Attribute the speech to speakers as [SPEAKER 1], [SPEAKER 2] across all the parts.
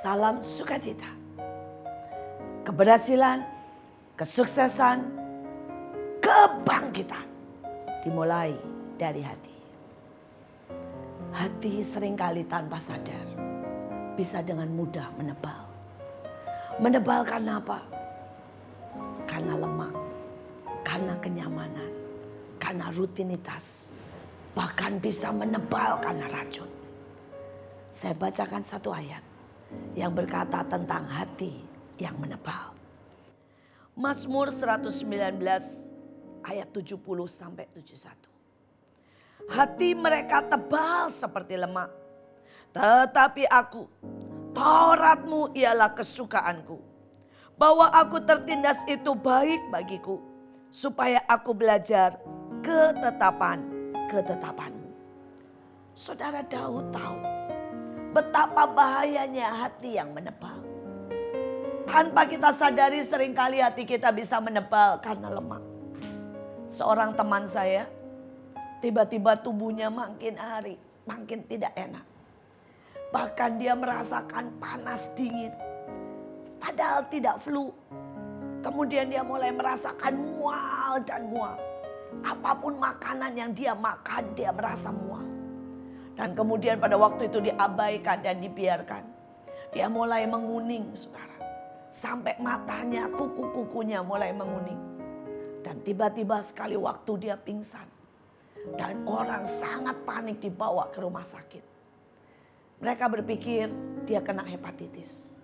[SPEAKER 1] salam sukacita. Keberhasilan, kesuksesan, kebangkitan dimulai dari hati. Hati seringkali tanpa sadar bisa dengan mudah menebal. Menebal karena apa? Karena lemak, karena kenyamanan, karena rutinitas. Bahkan bisa menebal karena racun. Saya bacakan satu ayat yang berkata tentang hati yang menebal. Mazmur 119 ayat 70 sampai 71. Hati mereka tebal seperti lemak. Tetapi aku, Tauratmu ialah kesukaanku. Bahwa aku tertindas itu baik bagiku. Supaya aku belajar ketetapanmu. Saudara Daud tahu betapa bahayanya hati yang menebal. Tanpa kita sadari seringkali hati kita bisa menebal karena lemak. Seorang teman saya tiba-tiba tubuhnya makin hari makin tidak enak. Bahkan dia merasakan panas dingin. Padahal tidak flu. Kemudian dia mulai merasakan mual dan mual. Apapun makanan yang dia makan dia merasa mual. Dan kemudian pada waktu itu diabaikan dan dibiarkan. Dia mulai menguning, saudara. Sampai matanya, kuku-kukunya mulai menguning. Dan tiba-tiba sekali waktu dia pingsan. Dan orang sangat panik dibawa ke rumah sakit. Mereka berpikir dia kena hepatitis.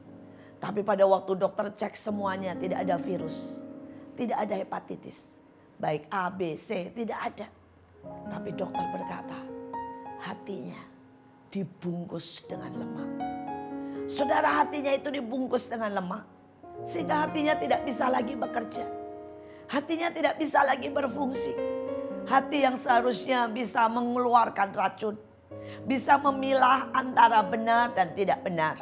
[SPEAKER 1] Tapi pada waktu dokter cek semuanya tidak ada virus. Tidak ada hepatitis. Baik A, B, C tidak ada. Tapi dokter berkata hatinya dibungkus dengan lemak. Saudara, hatinya itu dibungkus dengan lemak. Sehingga hatinya tidak bisa lagi bekerja. Hatinya tidak bisa lagi berfungsi. Hati yang seharusnya bisa mengeluarkan racun. Bisa memilah antara benar dan tidak benar.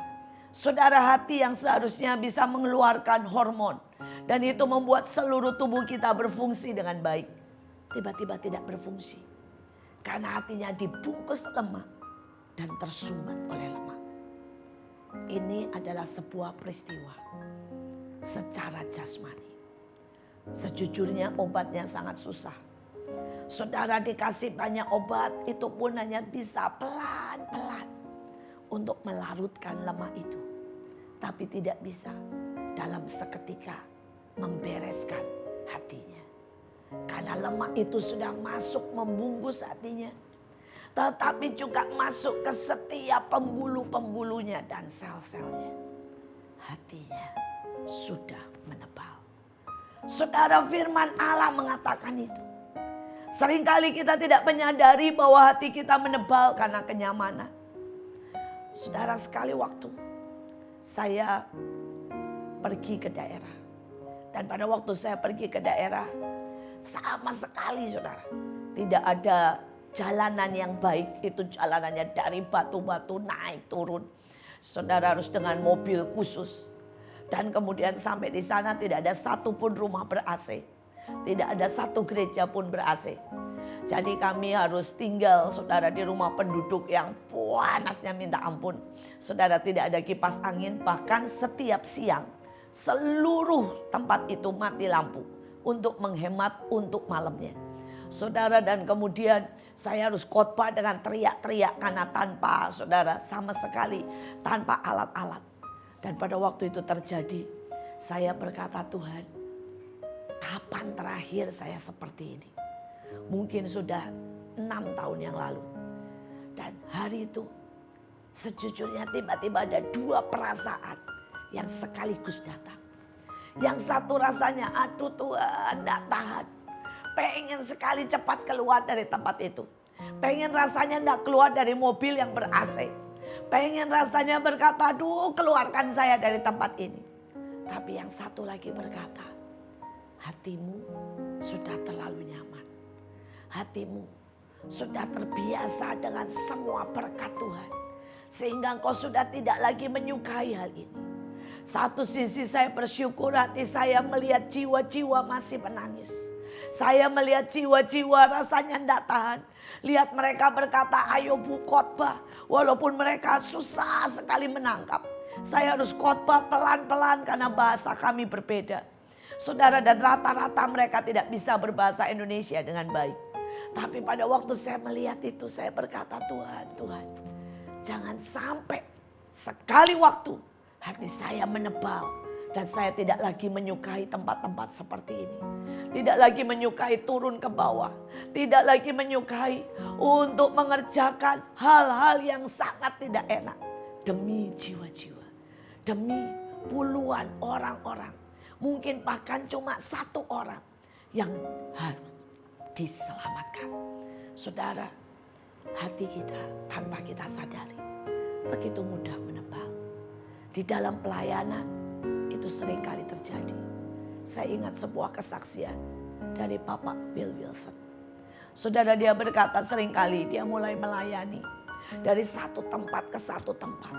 [SPEAKER 1] Saudara, hati yang seharusnya bisa mengeluarkan hormon. Dan itu membuat seluruh tubuh kita berfungsi dengan baik. Tiba-tiba tidak berfungsi. Karena hatinya dibungkus lemak dan tersumbat oleh lemak. Ini adalah sebuah peristiwa secara jasmani. Sejujurnya obatnya sangat susah. Saudara, dikasih banyak obat itu pun hanya bisa pelan-pelan untuk melarutkan lemak itu. Tapi tidak bisa dalam seketika membereskan hatinya. Karena lemak itu sudah masuk membungkus hatinya. Tetapi juga masuk ke setiap pembuluh-pembuluhnya dan sel-selnya. Hatinya sudah menebal. Saudara, firman Allah mengatakan itu. Seringkali kita tidak menyadari bahwa hati kita menebal karena kenyamanan. Saudara, sekali waktu saya pergi ke daerah. Dan pada waktu saya pergi ke daerah, sama sekali saudara, tidak ada jalanan yang baik. Itu jalanannya dari batu-batu naik turun. Saudara harus dengan mobil khusus. Dan kemudian sampai di sana tidak ada satupun rumah ber-AC. Tidak ada satu gereja pun ber-AC. Jadi kami harus tinggal saudara di rumah penduduk yang panasnya minta ampun. Saudara, tidak ada kipas angin, bahkan setiap siang seluruh tempat itu mati lampu untuk menghemat untuk malamnya. Saudara, dan kemudian saya harus khotbah dengan teriak-teriak karena tanpa saudara sama sekali tanpa alat-alat. Dan pada waktu itu terjadi, saya berkata, Tuhan, kapan terakhir saya seperti ini? Mungkin sudah 6 tahun yang lalu. Dan hari itu sejujurnya tiba-tiba ada 2 perasaan yang sekaligus datang. Yang satu rasanya, aduh Tuhan, tidak tahan. Pengen sekali cepat keluar dari tempat itu. Pengen rasanya tidak keluar dari mobil yang ber-AC. Pengen rasanya berkata, aduh keluarkan saya dari tempat ini. Tapi yang satu lagi berkata, hatimu sudah terlalu nyaman. Hatimu sudah terbiasa dengan semua berkat Tuhan. Sehingga engkau sudah tidak lagi menyukai hal ini. Satu sisi saya bersyukur, hati saya melihat jiwa-jiwa masih menangis. Saya melihat jiwa-jiwa rasanya tidak tahan. Lihat mereka berkata, ayo Bu khotbah. Walaupun mereka susah sekali menangkap. Saya harus khotbah pelan-pelan karena bahasa kami berbeda. Saudara, dan rata-rata mereka tidak bisa berbahasa Indonesia dengan baik. Tapi pada waktu saya melihat itu, saya berkata, Tuhan, jangan sampai sekali waktu hati saya menebal. Dan saya tidak lagi menyukai tempat-tempat seperti ini. Tidak lagi menyukai turun ke bawah. Tidak lagi menyukai untuk mengerjakan hal-hal yang sangat tidak enak. Demi jiwa-jiwa. Demi puluhan orang-orang. Mungkin bahkan cuma satu orang yang harus diselamatkan. Saudara, hati kita tanpa kita sadari begitu mudah menebal. Di dalam pelayanan itu sering kali terjadi. Saya ingat sebuah kesaksian dari Bapak Bill Wilson. Saudara, dia berkata seringkali dia mulai melayani dari satu tempat ke satu tempat.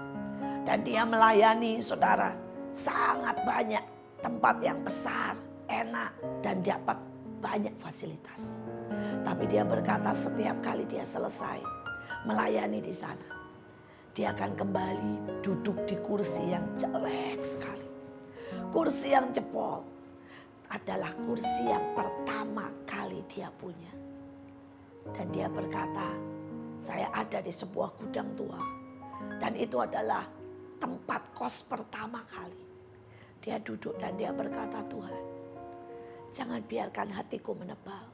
[SPEAKER 1] Dan dia melayani, saudara, sangat banyak tempat yang besar, enak, dan dapat banyak fasilitas. Tapi dia berkata setiap kali dia selesai melayani di sana, dia akan kembali duduk di kursi yang jelek sekali. Kursi yang jebol adalah kursi yang pertama kali dia punya. Dan dia berkata, saya ada di sebuah gudang tua. Dan itu adalah tempat kos pertama kali. Dia duduk dan dia berkata, Tuhan, jangan biarkan hatiku menebal.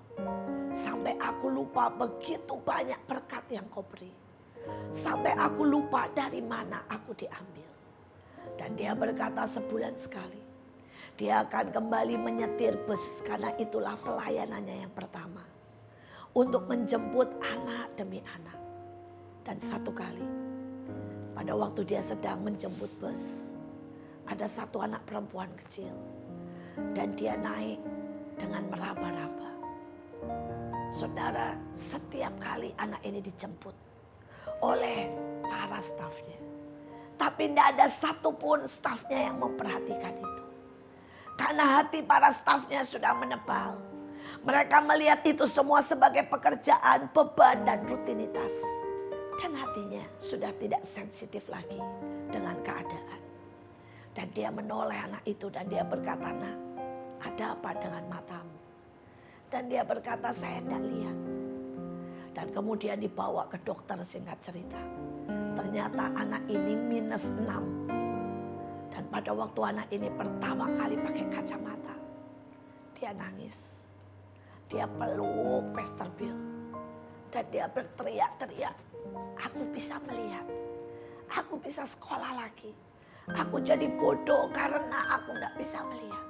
[SPEAKER 1] Sampai aku lupa begitu banyak berkat yang kau beri. Sampai aku lupa dari mana aku diambil. Dan dia berkata sebulan sekali dia akan kembali menyetir bus karena itulah pelayanannya yang pertama. Untuk menjemput anak demi anak. Dan satu kali pada waktu dia sedang menjemput bus, ada satu anak perempuan kecil. Dan dia naik dengan meraba-raba. Saudara, setiap kali anak ini dijemput oleh para stafnya. Tapi tidak ada satupun stafnya yang memperhatikan itu. Karena hati para stafnya sudah menebal. Mereka melihat itu semua sebagai pekerjaan, beban dan rutinitas. Dan hatinya sudah tidak sensitif lagi dengan keadaan. Dan dia menoleh anak itu dan dia berkata, nak, ada apa dengan matamu? Dan dia berkata, saya tidak lihat. Dan kemudian dibawa ke dokter, singkat cerita. Ternyata anak ini -6. Dan pada waktu anak ini pertama kali pakai kacamata, dia nangis. Dia peluk Pastor Bill. Dan dia berteriak-teriak, aku bisa melihat. Aku bisa sekolah lagi. Aku jadi bodoh karena aku tidak bisa melihat.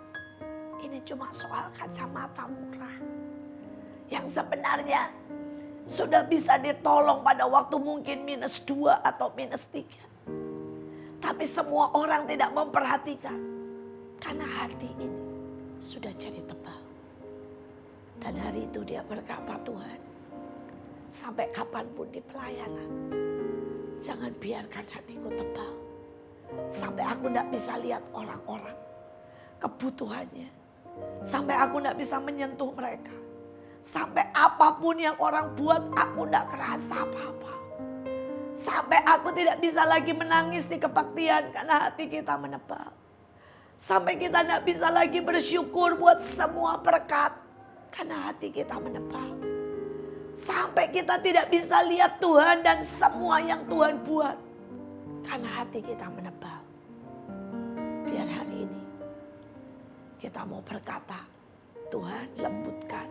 [SPEAKER 1] Ini cuma soal kacamata murah. Yang sebenarnya sudah bisa ditolong pada waktu mungkin -2 atau -3. Tapi semua orang tidak memperhatikan. Karena hati ini sudah jadi tebal. Dan hari itu dia berkata, Tuhan, sampai kapanpun di pelayanan, jangan biarkan hatiku tebal. Sampai aku tidak bisa lihat orang-orang, kebutuhannya. Sampai aku tidak bisa menyentuh mereka. Sampai apapun yang orang buat, aku tidak kerasa apa-apa. Sampai aku tidak bisa lagi menangis di kebaktian karena hati kita menebal. Sampai kita tidak bisa lagi bersyukur buat semua berkat karena hati kita menebal. Sampai kita tidak bisa lihat Tuhan dan semua yang Tuhan buat karena hati kita menebal. Biar hari ini kita mau berkata, Tuhan lembutkan.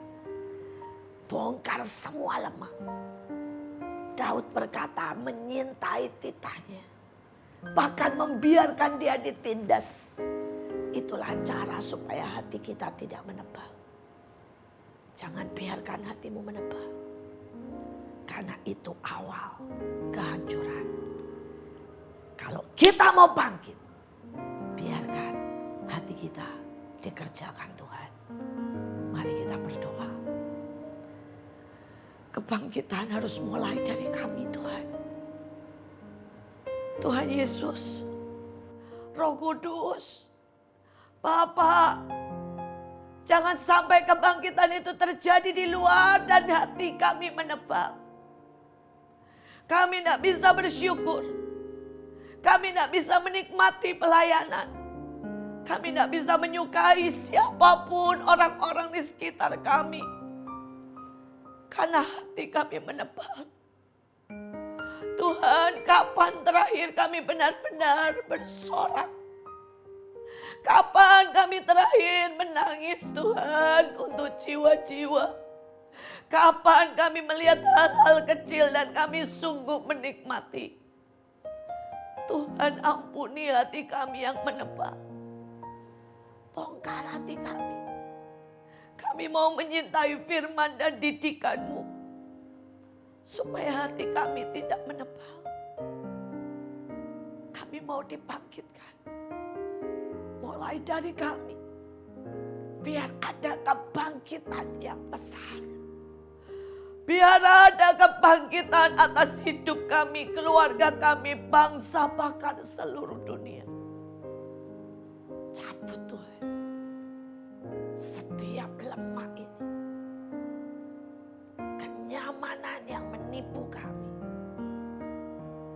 [SPEAKER 1] Bongkar semua lemah. Daud berkata menyintai titahnya. Bahkan membiarkan dia ditindas. Itulah cara supaya hati kita tidak menebal. Jangan biarkan hatimu menebal. Karena itu awal kehancuran. Kalau kita mau bangkit, biarkan hati kita dikerjakan Tuhan. Mari kita berdoa. Kebangkitan harus mulai dari kami, Tuhan. Tuhan Yesus, Roh Kudus, Bapa, jangan sampai kebangkitan itu terjadi di luar dan hati kami menebal. Kami tidak bisa bersyukur. Kami tidak bisa menikmati pelayanan. Kami tidak bisa menyukai siapapun orang-orang di sekitar kami. Karena hati kami menebal. Tuhan, kapan terakhir kami benar-benar bersorak? Kapan kami terakhir menangis Tuhan untuk jiwa-jiwa? Kapan kami melihat hal-hal kecil dan kami sungguh menikmati? Tuhan, ampuni hati kami yang menebal. Bongkar hati kami. Kami mau menyintai firman dan didikan-Mu. Supaya hati kami tidak menebal. Kami mau dibangkitkan. Mulai dari kami. Biar ada kebangkitan yang besar. Biar ada kebangkitan atas hidup kami, keluarga kami, bangsa, bahkan seluruh dunia. Cabut Tuhan setiap lemah ini. Kenyamanan yang menipu kami.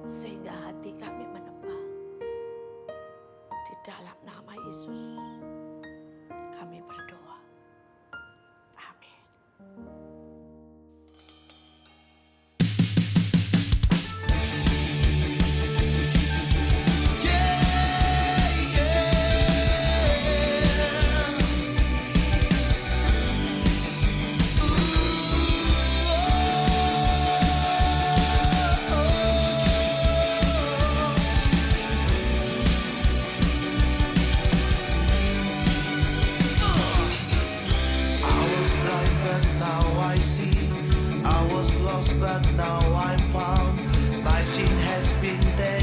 [SPEAKER 1] Sehingga hati kami menebal. Di dalam nama Yesus kami berdoa. Amin.
[SPEAKER 2] But now I'm found. My sin has been there.